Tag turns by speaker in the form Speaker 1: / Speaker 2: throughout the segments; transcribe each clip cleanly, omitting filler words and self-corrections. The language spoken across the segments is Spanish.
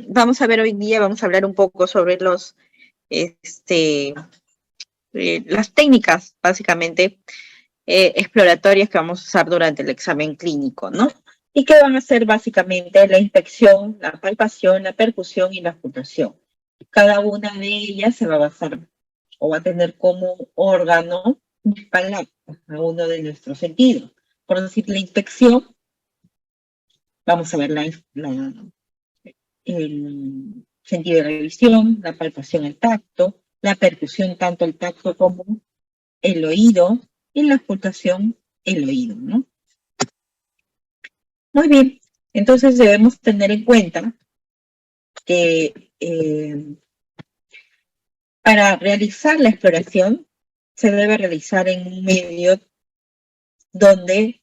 Speaker 1: vamos a ver hoy día, vamos a hablar un poco sobre las técnicas, básicamente, exploratorias que vamos a usar durante el examen clínico, ¿no? Y que van a ser básicamente la inspección, la palpación, la percusión y la ocultación. Cada una de ellas se va a basar o va a tener como órgano principal a uno de nuestros sentidos. Por decir, la inspección, vamos a ver el sentido de la visión, la palpación, el tacto, la percusión, tanto el tacto como el oído, y la ocultación, el oído, ¿no? Muy bien, entonces debemos tener en cuenta que para realizar la exploración se debe realizar en un medio donde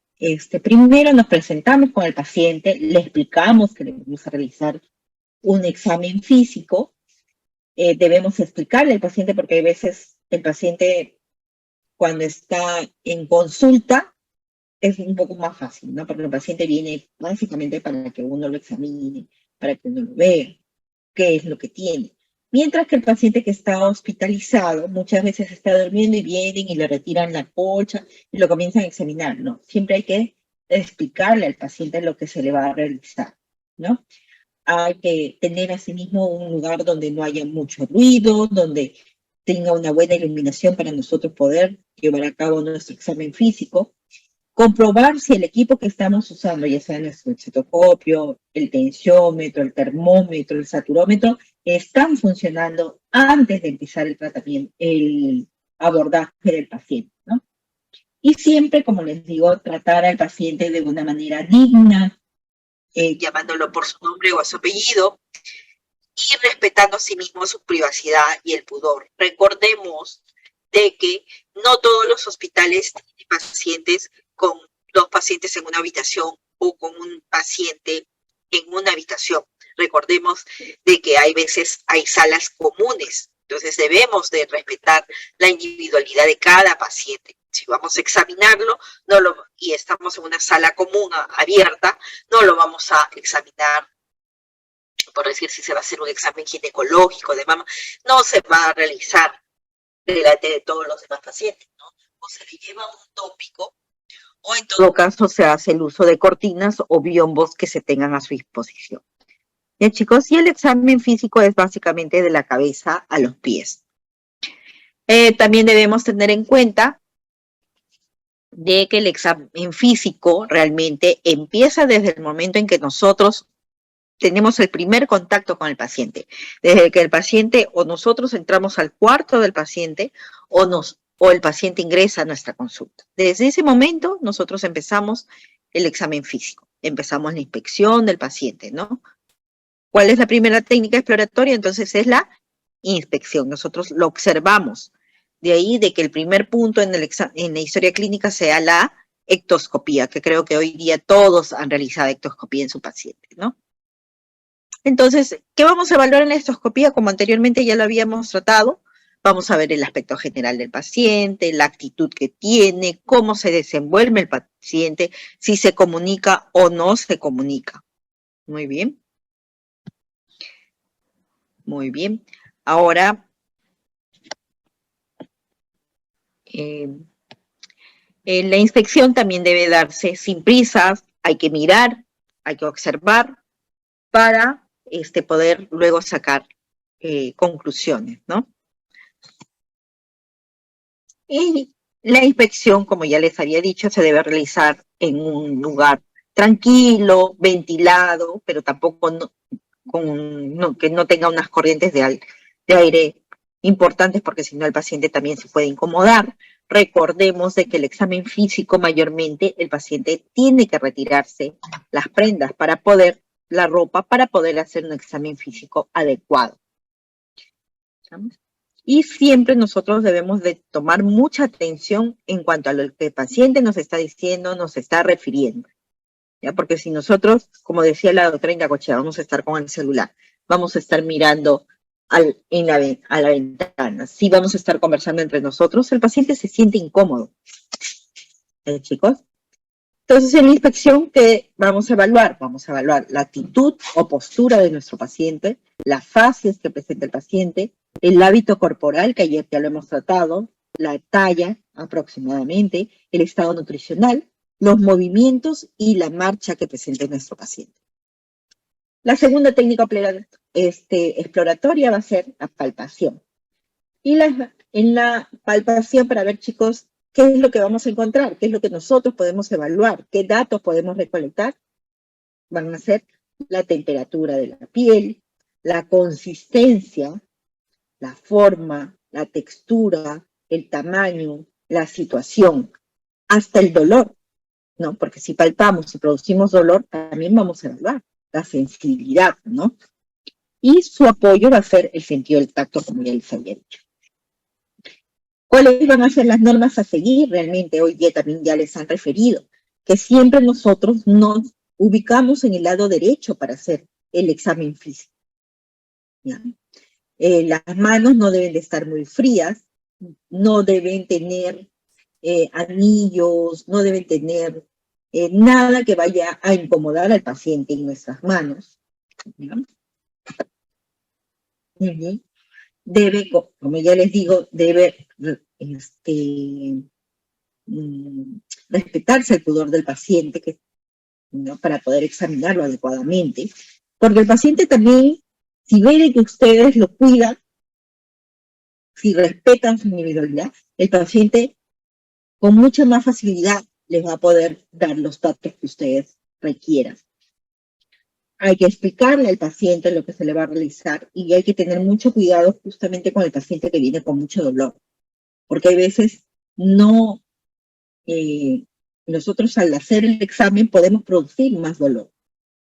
Speaker 1: primero nos presentamos con el paciente, le explicamos que le vamos a realizar un examen físico, debemos explicarle al paciente porque hay veces el paciente cuando está en consulta es un poco más fácil, ¿no? Porque el paciente viene básicamente para que uno lo examine, para que uno lo vea, qué es lo que tiene. Mientras que el paciente que está hospitalizado muchas veces está durmiendo y vienen y le retiran la colcha y lo comienzan a examinar. No, siempre hay que explicarle al paciente lo que se le va a realizar, ¿no? Hay que tener asimismo un lugar donde no haya mucho ruido, donde tenga una buena iluminación para nosotros poder llevar a cabo nuestro examen físico. Comprobar si el equipo que estamos usando, ya sea nuestro estetoscopio, el tensiómetro, el termómetro, el saturómetro, están funcionando antes de empezar el tratamiento, el abordaje del paciente, ¿no? Y siempre, como les digo, tratar al paciente de una manera digna, llamándolo por su nombre o a su apellido, y respetando a sí mismo su privacidad y el pudor. Recordemos de que no todos los hospitales tienen pacientes con 2 pacientes en una habitación o con un paciente en una habitación. Recordemos de que hay veces hay salas comunes, entonces debemos de respetar la individualidad de cada paciente. Si vamos a examinarlo y estamos en una sala común abierta, no lo vamos a examinar, por decir, si se va a hacer un examen ginecológico de mama, no se va a realizar delante de todos los demás pacientes, ¿no? O se le lleva un tópico, o en todo caso se hace el uso de cortinas o biombos que se tengan a su disposición. Bien, chicos, y el examen físico es básicamente de la cabeza a los pies. También debemos tener en cuenta de que el examen físico realmente empieza desde el momento en que nosotros tenemos el primer contacto con el paciente. Desde que el paciente o nosotros entramos al cuarto del paciente o el paciente ingresa a nuestra consulta. Desde ese momento nosotros empezamos el examen físico. Empezamos la inspección del paciente, ¿no? ¿Cuál es la primera técnica exploratoria? Entonces es la inspección. Nosotros lo observamos. De ahí de que el primer punto en la historia clínica sea la ectoscopía, que creo que hoy día todos han realizado ectoscopía en su paciente, ¿no? Entonces, ¿qué vamos a evaluar en la ectoscopía? Como anteriormente ya lo habíamos tratado, vamos a ver el aspecto general del paciente, la actitud que tiene, cómo se desenvuelve el paciente, si se comunica o no se comunica. Muy bien. Muy bien. Ahora, la inspección también debe darse sin prisas, hay que mirar, hay que observar para poder luego sacar conclusiones, ¿no? Y la inspección, como ya les había dicho, se debe realizar en un lugar tranquilo, ventilado, pero tampoco que no tenga unas corrientes de aire importantes, porque si no el paciente también se puede incomodar. Recordemos de que el examen físico mayormente el paciente tiene que retirarse las prendas la ropa para poder hacer un examen físico adecuado. ¿Estamos? Y siempre nosotros debemos de tomar mucha atención en cuanto a lo que el paciente nos está diciendo, nos está refiriendo. ¿Ya? Porque si nosotros, como decía la doctora Indacochea, vamos a estar con el celular, vamos a estar mirando a la ventana, si vamos a estar conversando entre nosotros, el paciente se siente incómodo. Chicos? Entonces, en la inspección, ¿qué vamos a evaluar? Vamos a evaluar la actitud o postura de nuestro paciente, las fases que presenta el paciente, el hábito corporal, que ayer ya lo hemos tratado, la talla aproximadamente, el estado nutricional, los movimientos y la marcha que presenta nuestro paciente. La segunda técnica exploratoria va a ser la palpación. Y en la palpación, para ver, chicos, qué es lo que vamos a encontrar, qué es lo que nosotros podemos evaluar, qué datos podemos recolectar, van a ser la temperatura de la piel, la consistencia, la forma, la textura, el tamaño, la situación, hasta el dolor, ¿no? Porque si palpamos y producimos dolor, también vamos a evaluar la sensibilidad, ¿no? Y su apoyo va a ser el sentido del tacto, como ya les había dicho. ¿Cuáles van a ser las normas a seguir? Realmente hoy día también ya les han referido, que siempre nosotros nos ubicamos en el lado derecho para hacer el examen físico. Las manos no deben de estar muy frías, no deben tener anillos, no deben tener nada que vaya a incomodar al paciente en nuestras manos. ¿Ya? Debe, como ya les digo, debe respetarse el pudor del paciente, ¿no? Para poder examinarlo adecuadamente, porque el paciente también, si ve que ustedes lo cuidan, si respetan su individualidad, el paciente con mucha más facilidad les va a poder dar los datos que ustedes requieran. Hay que explicarle al paciente lo que se le va a realizar y hay que tener mucho cuidado justamente con el paciente que viene con mucho dolor, porque hay veces no, nosotros al hacer el examen podemos producir más dolor.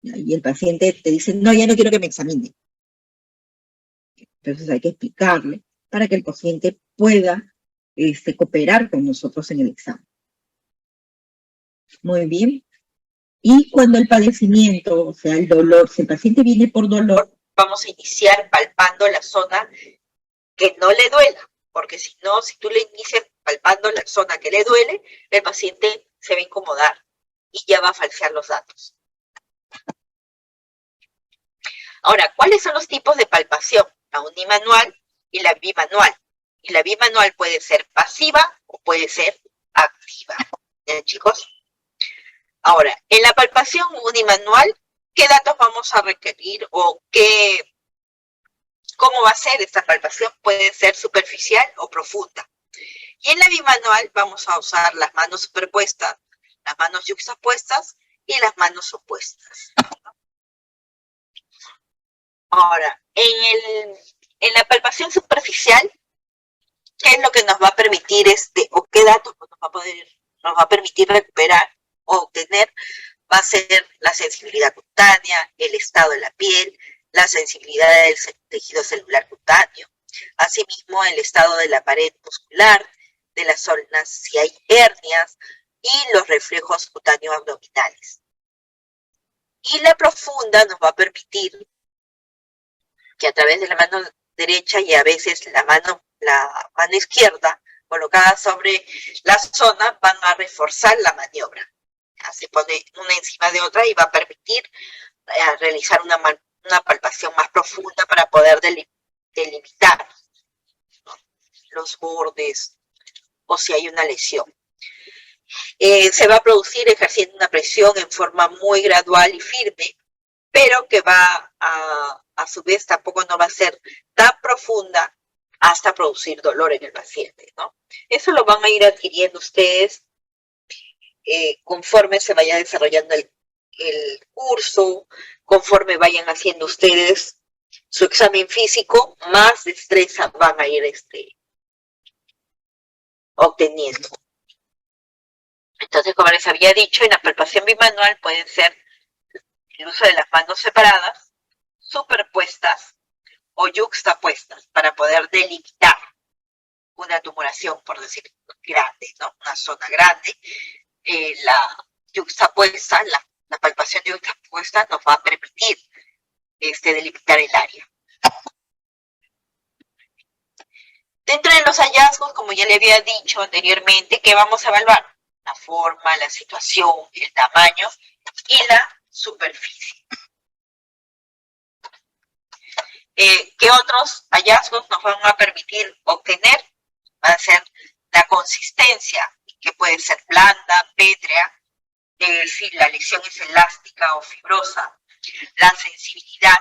Speaker 1: Y el paciente te dice, no, ya no quiero que me examine. Entonces hay que explicarle para que el paciente pueda cooperar con nosotros en el examen. Muy bien. Y cuando el padecimiento, o sea, el dolor, si el paciente viene por dolor, vamos a iniciar palpando la zona que no le duela, porque si no, si tú le inicias palpando la zona que le duele, el paciente se va a incomodar y ya va a falsear los datos. Ahora, ¿cuáles son los tipos de palpación? La unimanual y la bimanual. Y la bimanual puede ser pasiva o puede ser activa. ¿Ya, chicos? Ahora, en la palpación unimanual, ¿qué datos vamos a requerir o cómo va a ser esta palpación? Puede ser superficial o profunda. Y en la bimanual vamos a usar las manos superpuestas, las manos yuxtapuestas y las manos opuestas. Ahora, en la palpación superficial, ¿qué es lo que nos va a permitir o qué datos nos va a permitir recuperar o obtener? Va a ser la sensibilidad cutánea, el estado de la piel, la sensibilidad del tejido celular cutáneo, asimismo el estado de la pared muscular, de las zonas si hay hernias y los reflejos cutáneos abdominales. Y la profunda nos va a permitir que a través de la mano derecha y a veces la mano izquierda colocada sobre la zona van a reforzar la maniobra. Se pone una encima de otra y va a permitir realizar una palpación más profunda para poder delimitar, ¿no?, los bordes o si hay una lesión. Se va a producir ejerciendo una presión en forma muy gradual y firme, pero que va a su vez tampoco no va a ser tan profunda hasta producir dolor en el paciente, ¿no? Eso lo van a ir adquiriendo ustedes conforme se vaya desarrollando el curso, conforme vayan haciendo ustedes su examen físico, más destreza van a ir obteniendo. Entonces, como les había dicho, en la palpación bimanual pueden ser el uso de las manos separadas, superpuestas o yuxtapuestas para poder delimitar una tumoración, por decir, grande, ¿no? Una zona grande. La yuxtapuesta, la palpación yuxtapuesta nos va a permitir delimitar el área. Dentro de los hallazgos, como ya le había dicho anteriormente, ¿qué vamos a evaluar? la forma, la situación, el tamaño y la superficie. ¿Qué otros hallazgos nos van a permitir obtener? Va a ser la consistencia, que puede ser blanda, pétrea, si la lesión es elástica o fibrosa, la sensibilidad,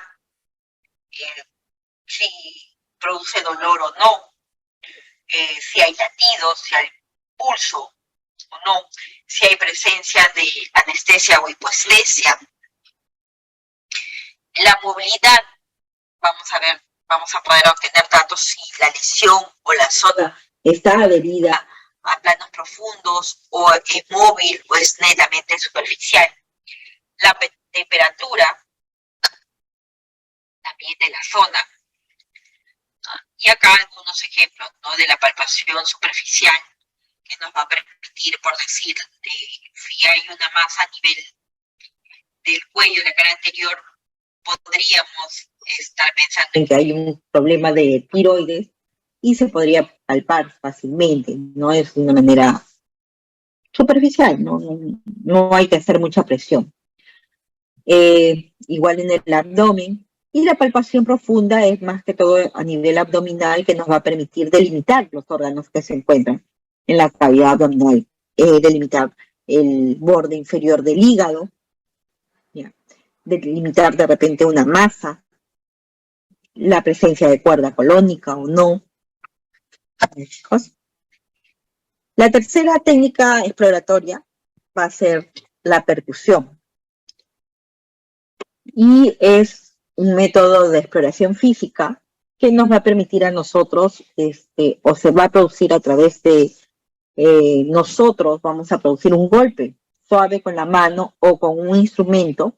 Speaker 1: si produce dolor o no, si hay latidos, si hay pulso o no, si hay presencia de anestesia o hipoestesia. La movilidad, vamos a poder obtener datos si la lesión o la zona está adherida a planos profundos o es móvil o es netamente superficial. La temperatura también de la zona. Y acá algunos ejemplos, ¿no?, de la palpación superficial que nos va a permitir, por decir, si hay una masa a nivel del cuello, de la cara anterior, podríamos estar pensando en que hay un problema de tiroides y se podría palpar fácilmente, no es de una manera superficial, no hay que hacer mucha presión. Igual en el abdomen, y la palpación profunda es más que todo a nivel abdominal, que nos va a permitir delimitar los órganos que se encuentran en la cavidad abdominal, delimitar el borde inferior del hígado, delimitar de repente una masa, la presencia de cuerda colónica o no. La tercera técnica exploratoria va a ser la percusión. Y es un método de exploración física que nos va a permitir a nosotros, o se va a producir a través de nosotros, vamos a producir un golpe suave con la mano o con un instrumento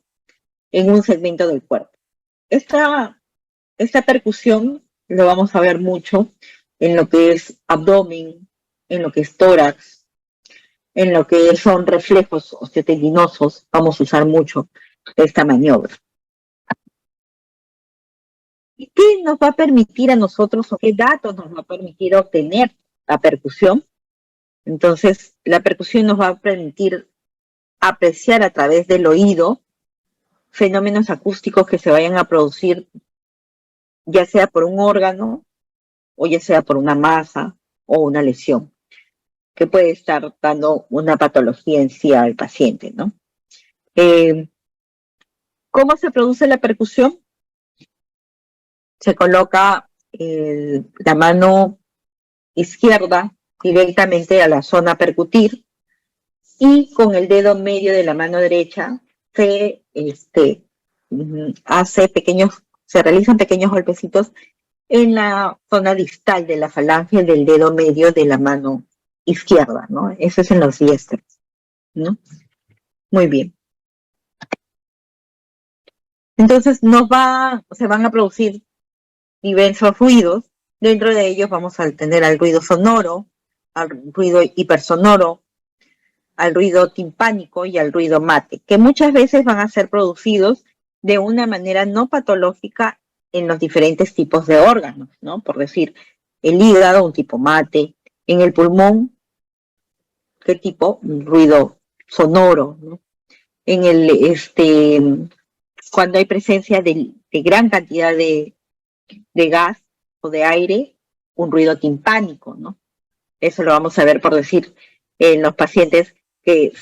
Speaker 1: en un segmento del cuerpo. Esta percusión lo vamos a ver mucho en lo que es abdomen, en lo que es tórax, en lo que son reflejos osteotendinosos. Vamos a usar mucho esta maniobra. ¿Y qué nos va a permitir a nosotros, o qué datos nos va a permitir obtener la percusión? Entonces, la percusión nos va a permitir apreciar a través del oído fenómenos acústicos que se vayan a producir, ya sea por un órgano o ya sea por una masa o una lesión, que puede estar dando una patología en sí al paciente, ¿no? ¿Cómo se produce la percusión? Se coloca la mano izquierda directamente a la zona a percutir, y con el dedo medio de la mano derecha se realizan pequeños golpecitos en la zona distal de la falange del dedo medio de la mano izquierda, ¿no? Eso es en los diestros, ¿no? Muy bien. Entonces se van a producir diversos ruidos. Dentro de ellos vamos a tener al ruido sonoro, al ruido hipersonoro, al ruido timpánico y al ruido mate, que muchas veces van a ser producidos de una manera no patológica en los diferentes tipos de órganos, ¿no? Por decir, el hígado, un tipo mate; en el pulmón, ¿qué tipo? Un ruido sonoro, ¿no? En cuando hay presencia de gran cantidad de gas o de aire, un ruido timpánico, ¿no? Eso lo vamos a ver, por decir, en los pacientes que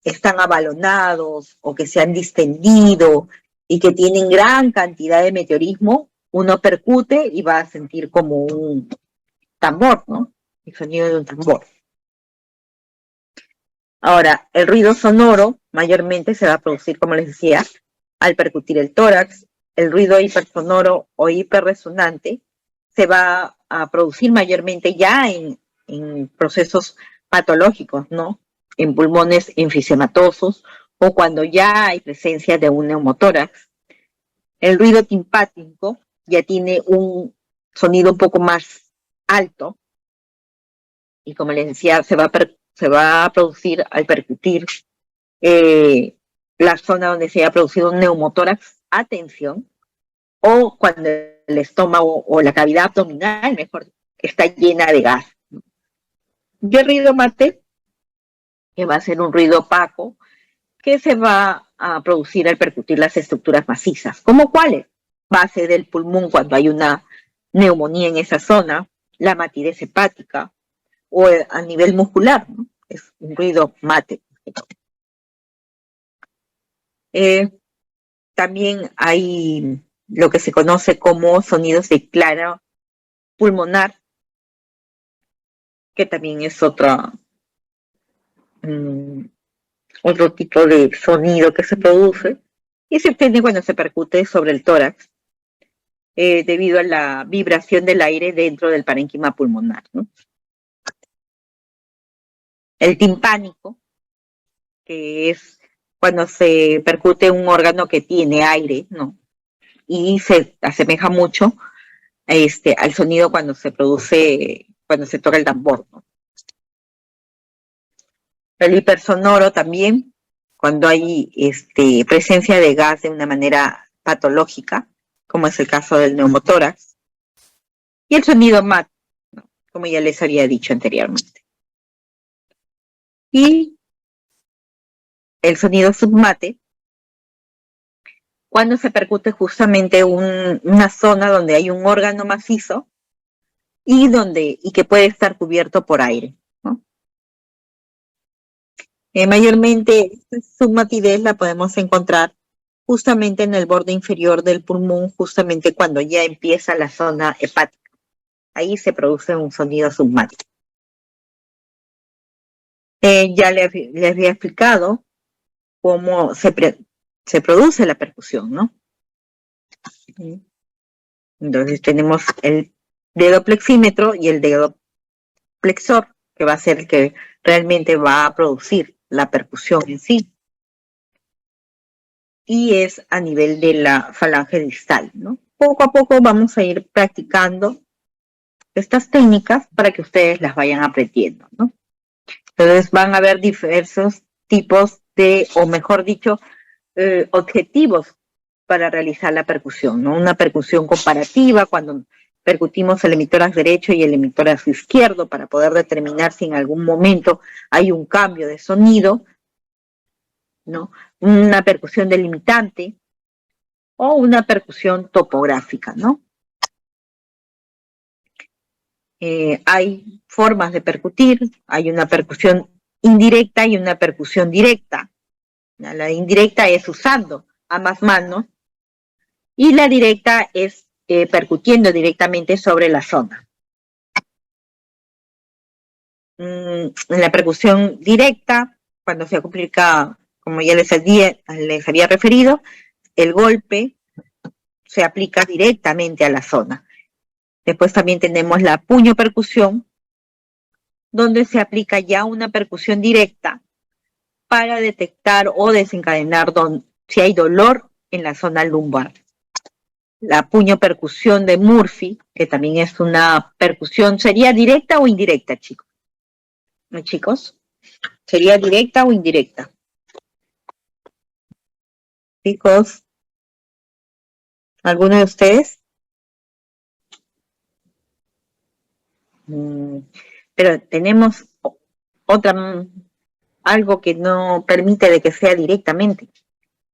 Speaker 1: están abalonados o que se han distendido y que tienen gran cantidad de meteorismo. Uno percute y va a sentir como un tambor, ¿no? El sonido de un tambor. Ahora, el ruido sonoro mayormente se va a producir, como les decía, al percutir el tórax. El ruido hipersonoro o hiperresonante se va a producir mayormente ya en procesos patológicos, ¿no? En pulmones enfisematosos o cuando ya hay presencia de un neumotórax. El ruido timpánico ya tiene un sonido un poco más alto y, como les decía, se va a producir al percutir la zona donde se haya producido un neumotórax a tensión, o cuando el estómago o la cavidad abdominal, mejor, está llena de gas. Y el ruido mate que va a ser un ruido opaco, que se va a producir al percutir las estructuras macizas. ¿Cómo cuáles? Base del pulmón cuando hay una neumonía en esa zona, la matidez hepática, o a nivel muscular, ¿no? Es un ruido mate. También hay lo que se conoce como sonidos de clara pulmonar, que también es otro tipo de sonido que se produce y se obtiene cuando se percute sobre el tórax debido a la vibración del aire dentro del parénquima pulmonar, ¿no? El timpánico, que es cuando se percute un órgano que tiene aire, ¿no? Y se asemeja mucho al sonido cuando se produce, cuando se toca el tambor, ¿no? El hipersonoro también, cuando hay presencia de gas de una manera patológica, como es el caso del neumotórax, y el sonido mat, ¿no? Como ya les había dicho anteriormente. Y el sonido submate, cuando se percute justamente una zona donde hay un órgano macizo y que puede estar cubierto por aire, ¿no? Mayormente esta submatidez la podemos encontrar justamente en el borde inferior del pulmón, justamente cuando ya empieza la zona hepática. Ahí se produce un sonido submático. Ya les había explicado cómo se produce la percusión, ¿no? Entonces tenemos el dedo plexímetro y el dedo flexor, que va a ser el que realmente va a producir la percusión en sí. Y es a nivel de la falange distal, ¿no? Poco a poco vamos a ir practicando estas técnicas para que ustedes las vayan aprendiendo, ¿no? Entonces van a haber diversos tipos de, o mejor dicho, objetivos para realizar la percusión, ¿no? Una percusión comparativa, cuando percutimos el emitórax derecho y el emitórax izquierdo para poder determinar si en algún momento hay un cambio de sonido, ¿no? Una percusión delimitante o una percusión topográfica, ¿no? Hay formas de percutir, hay una percusión indirecta y una percusión directa. La indirecta es usando ambas manos y la directa es percutiendo directamente sobre la zona. En la percusión directa, cuando se aplica, como ya les había referido, el golpe se aplica directamente a la zona. Después también tenemos la puño percusión, donde se aplica ya una percusión directa para detectar o desencadenar si hay dolor en la zona lumbar. La puño percusión de Murphy, que también es una percusión, ¿sería directa o indirecta, chicos? ¿No, chicos? ¿Sería directa o indirecta? Chicos, ¿alguno de ustedes? Pero tenemos algo que no permite de que sea directamente,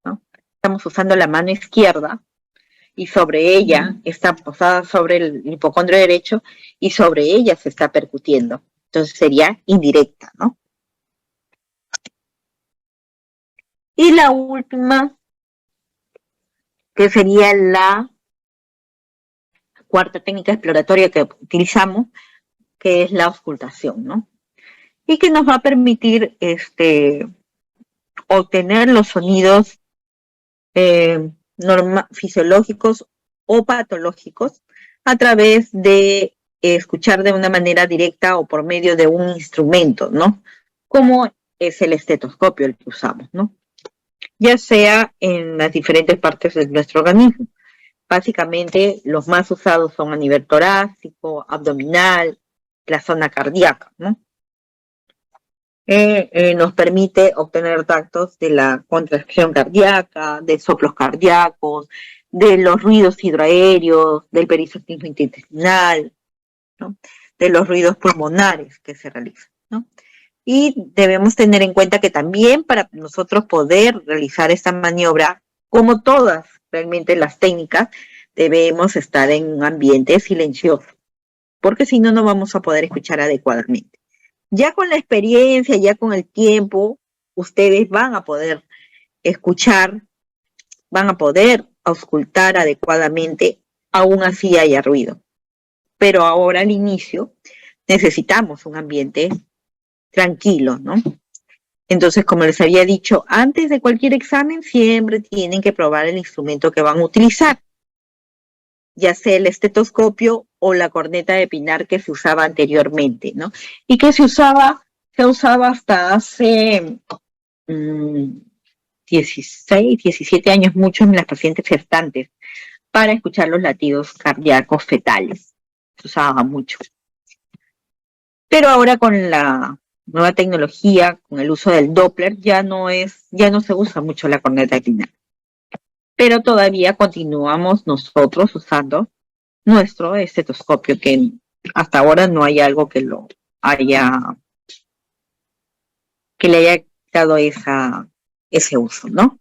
Speaker 1: ¿no? Estamos usando la mano izquierda y sobre ella está posada sobre el hipocondrio derecho y sobre ella se está percutiendo. Entonces sería indirecta, ¿no? Y la última, que sería la cuarta técnica exploratoria que utilizamos, que es la auscultación, ¿no? Y que nos va a permitir obtener los sonidos fisiológicos o patológicos a través de escuchar de una manera directa o por medio de un instrumento, ¿no? Como es el estetoscopio el que usamos, ¿no? Ya sea en las diferentes partes de nuestro organismo. Básicamente los más usados son a nivel torácico, abdominal, la zona cardíaca, ¿no? Nos permite obtener datos de la contracción cardíaca, de soplos cardíacos, de los ruidos hidroaéreos, del peristaltismo intestinal, ¿no? De los ruidos pulmonares que se realizan, ¿no? Y debemos tener en cuenta que también para nosotros poder realizar esta maniobra, como todas realmente las técnicas, debemos estar en un ambiente silencioso, porque si no, no vamos a poder escuchar adecuadamente. Ya con la experiencia, ya con el tiempo, ustedes van a poder escuchar, van a poder auscultar adecuadamente, aún así haya ruido. Pero ahora al inicio necesitamos un ambiente tranquilo, ¿no? Entonces, como les había dicho, antes de cualquier examen siempre tienen que probar el instrumento que van a utilizar, ya sea el estetoscopio o la corneta de pinar que se usaba anteriormente, ¿no? Y que se usaba hasta hace 16, 17 años, mucho en las pacientes gestantes, para escuchar los latidos cardíacos fetales. Se usaba mucho. Pero ahora con la nueva tecnología, con el uso del Doppler, ya no se usa mucho la corneta de pinar. Pero todavía continuamos nosotros usando nuestro estetoscopio, que hasta ahora no hay algo que le haya dado ese uso, ¿no?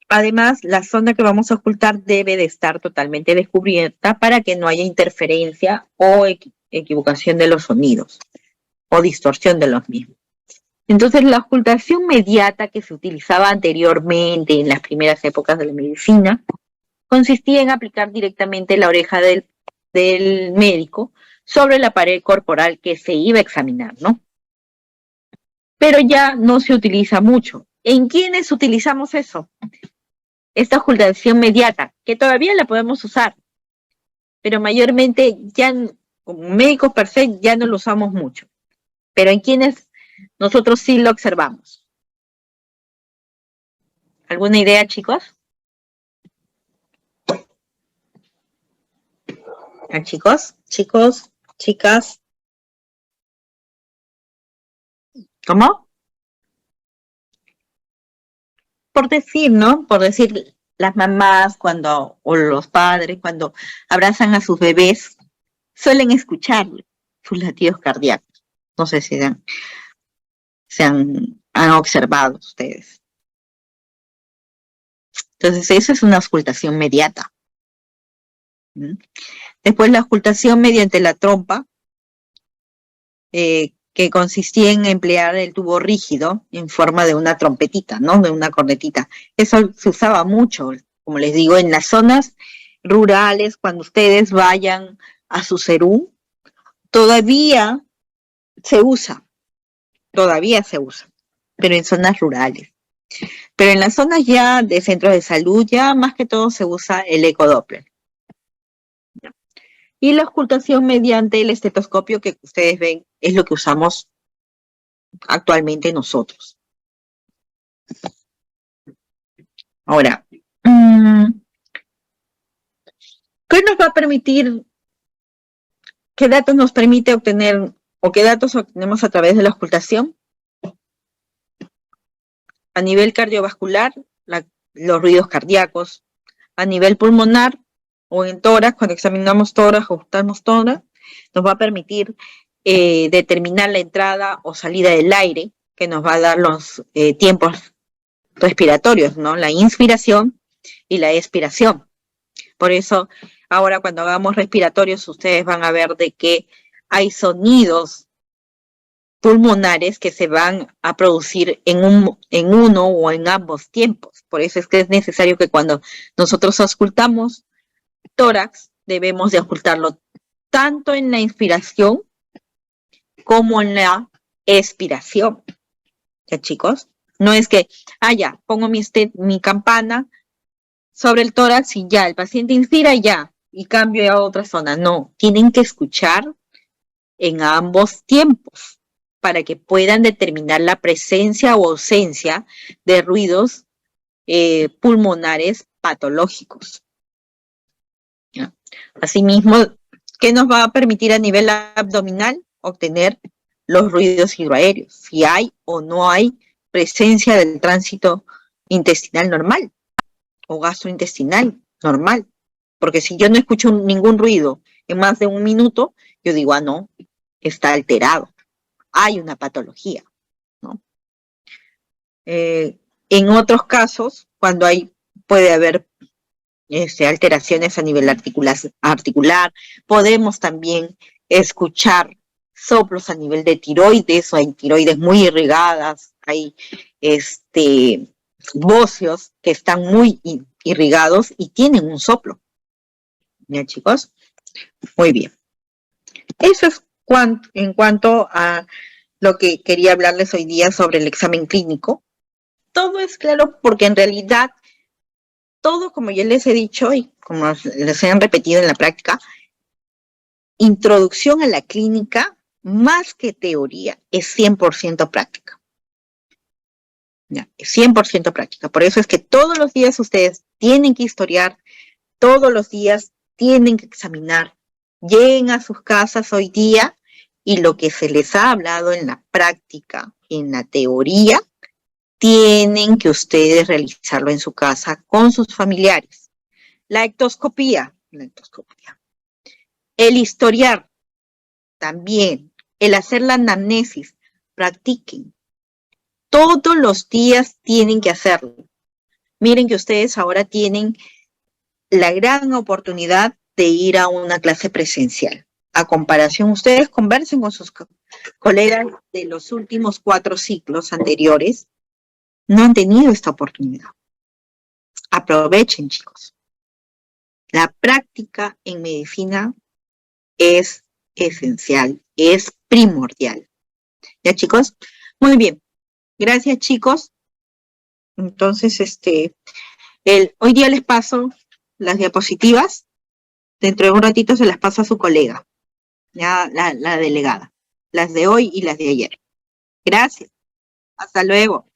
Speaker 1: Además, la zona que vamos a ocultar debe de estar totalmente descubierta para que no haya interferencia o equivocación de los sonidos o distorsión de los mismos. Entonces, la ocultación mediata que se utilizaba anteriormente en las primeras épocas de la medicina consistía en aplicar directamente la oreja del médico sobre la pared corporal que se iba a examinar, ¿no? Pero ya no se utiliza mucho. ¿En quiénes utilizamos eso? Esta ocultación mediata, que todavía la podemos usar, pero mayormente ya como médicos per se ya no lo usamos mucho. Pero en quienes nosotros sí lo observamos. ¿Alguna idea, chicos? ¿Chicos? ¿Chicos? ¿Chicas? ¿Cómo? Por decir, ¿no? Por decir, las mamás o los padres cuando abrazan a sus bebés, suelen escuchar sus latidos cardíacos. No sé si han observado ustedes. Entonces, eso es una auscultación mediata. Después, la auscultación mediante la trompa, que consistía en emplear el tubo rígido en forma de una trompetita, ¿no? De una cornetita. Eso se usaba mucho, como les digo, en las zonas rurales, cuando ustedes vayan a su cerú, todavía se usa, pero en zonas rurales. Pero en las zonas ya de centros de salud, ya más que todo se usa el ecodoppler. Y la auscultación mediante el estetoscopio que ustedes ven es lo que usamos actualmente nosotros. Ahora, ¿qué nos va a permitir, qué datos nos permite obtener o qué datos obtenemos a través de la auscultación? A nivel cardiovascular, los ruidos cardíacos. A nivel pulmonar o en tórax, cuando examinamos tórax o ajustamos tórax, nos va a permitir determinar la entrada o salida del aire, que nos va a dar los tiempos respiratorios, ¿no? La inspiración y la expiración. Por eso, ahora cuando hagamos respiratorios, ustedes van a ver de que hay sonidos pulmonares que se van a producir en uno o en ambos tiempos. Por eso es que es necesario que cuando nosotros auscultamos tórax, debemos de auscultarlo tanto en la inspiración como en la expiración. ¿Ya, chicos? No es que, ya, pongo mi campana sobre el tórax y ya, el paciente inspira y ya, y cambio a otra zona. No, tienen que escuchar en ambos tiempos para que puedan determinar la presencia o ausencia de ruidos pulmonares patológicos. ¿Ya? Asimismo, ¿qué nos va a permitir a nivel abdominal? Obtener los ruidos hidroaéreos, si hay o no hay presencia del tránsito intestinal normal o gastrointestinal normal. Porque si yo no escucho ningún ruido en más de un minuto, yo digo, no, está alterado. hay una patología, ¿no? En otros casos, cuando puede haber alteraciones a nivel articular, podemos también escuchar soplos a nivel de tiroides, o hay tiroides muy irrigadas, hay bóceos que están muy irrigados y tienen un soplo. ¿Ya, chicos? Muy bien. Eso es en cuanto a lo que quería hablarles hoy día sobre el examen clínico. Todo es claro porque en realidad todo, como ya les he dicho y como les he repetido en la práctica, introducción a la clínica, más que teoría, es 100% práctica. Ya, es 100% práctica. Por eso es que todos los días ustedes tienen que historiar, todos los días tienen que examinar. Lleguen a sus casas hoy día y lo que se les ha hablado en la práctica, en la teoría, tienen que ustedes realizarlo en su casa con sus familiares. La ectoscopía. El historiar también, el hacer la anamnesis, practiquen. Todos los días tienen que hacerlo. Miren que ustedes ahora tienen la gran oportunidad de ir a una clase presencial. A comparación, ustedes conversen con sus colegas de los últimos 4 ciclos anteriores, no han tenido esta oportunidad. Aprovechen, chicos. La práctica en medicina es esencial, es primordial. ¿Ya, chicos? Muy bien. Gracias, chicos. Entonces, hoy día les paso las diapositivas. Dentro de un ratito se las paso a su colega, ya la delegada. Las de hoy y las de ayer. Gracias. Hasta luego.